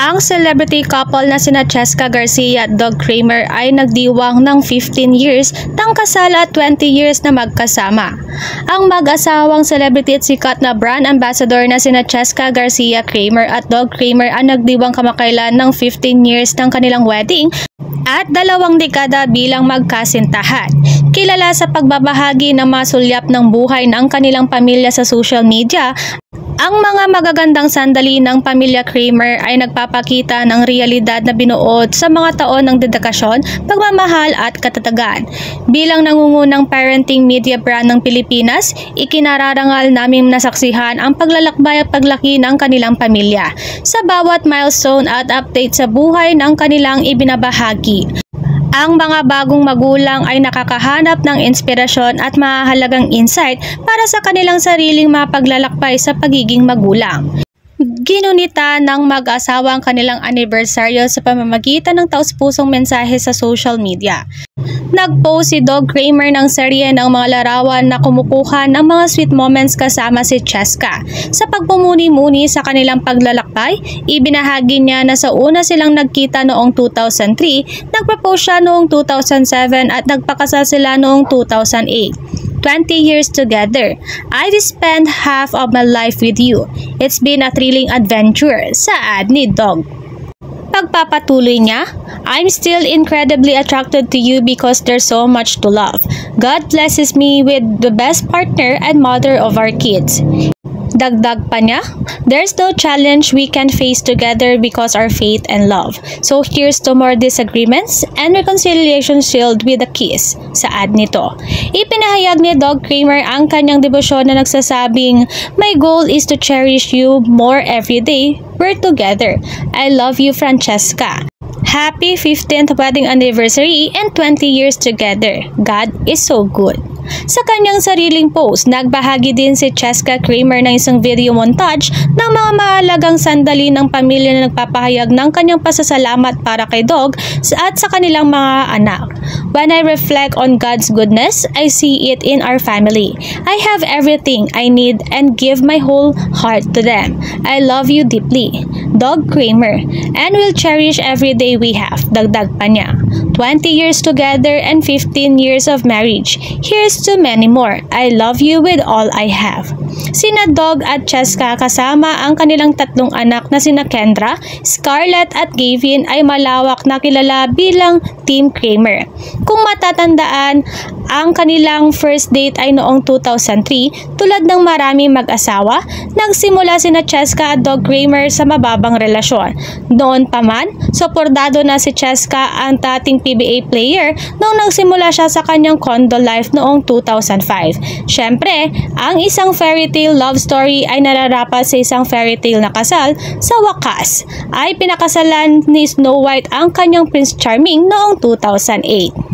Ang celebrity couple na sina Cheska Garcia at Doug Kramer ay nagdiwang ng 15 years ng kasal at 20 years na magkasama. Ang mag-asawang celebrity at sikat na brand ambassador na sina Cheska Garcia Kramer at Doug Kramer ang nagdiwang kamakailan ng 15 years ng kanilang wedding at 2 dekada bilang magkasintahan. Kilala sa pagbabahagi ng masulyap ng buhay ng kanilang pamilya sa social media, ang mga magagandang sandali ng pamilya Kramer ay nagpapakita ng realidad na binuod sa mga taon ng dedikasyon, pagmamahal at katatagan. Bilang nangungunang parenting media brand ng Pilipinas, ikinararangal naming nasaksihan ang paglalakbay at paglaki ng kanilang pamilya sa bawat milestone at update sa buhay ng kanilang ibinabahagi. Ang mga bagong magulang ay nakakahanap ng inspirasyon at mahalagang insight para sa kanilang sariling mga paglalakbay sa pagiging magulang. Ginunita ng mag-asawa ang kanilang anibersaryo sa pamamagitan ng taus-pusong mensahe sa social media. Nag-post si Doug Kramer ng serye ng mga larawan na kumukuha ng mga sweet moments kasama si Cheska. Sa pagmumuni-muni sa kanilang paglalakbay, ibinahagi niya na sa una silang nagkita noong 2003, nagpropose siya noong 2007 at nagpakasal sila noong 2008. 20 years together. I've spent half of my life with you. It's been a thrilling adventure, saad ni Doug. Pagpapatuloy niya, I'm still incredibly attracted to you because there's so much to love. God blesses me with the best partner and mother of our kids. Dagdag pa niya, there's no challenge we can face together because our faith and love. So here's to more disagreements and reconciliation sealed with a kiss, saad nito. Ipinahayag ni Doug Kramer ang kanyang debosyon na nagsasabing, my goal is to cherish you more every day. We're together. I love you, Francesca. Happy 15th wedding anniversary and 20 years together. God is so good. Sa kanyang sariling post, nagbahagi din si Cheska Kramer ng isang video montage ng mga mahalagang sandali ng pamilya na nagpapahayag ng kanyang pasasalamat para kay Doug at sa kanilang mga anak. When I reflect on God's goodness, I see it in our family. I have everything I need and give my whole heart to them. I love you deeply, Doug Kramer, and will cherish every day we have. Dagdag pa niya, 20 years together and 15 years of marriage. Here's to many more. I love you with all I have. Sina Doug at Cheska kasama ang kanilang 3 anak na sina Kendra, Scarlett at Gavin ay malawak na kilala bilang Team Kramer. Kung matatandaan, ang kanilang first date ay noong 2003. Tulad ng maraming mag-asawa, nagsimula sina Cheska at Doug Kramer sa mababang relasyon. Noon pa man, suportado na si Cheska ang dating PBA player nung nagsimula siya sa kanyang condo life noong 2005. Siyempre, ang isang fairy tale love story ay nararapat sa isang fairy tale na kasal. Sa wakas, ay pinakasalan ni Snow White ang kanyang Prince Charming noong 2008.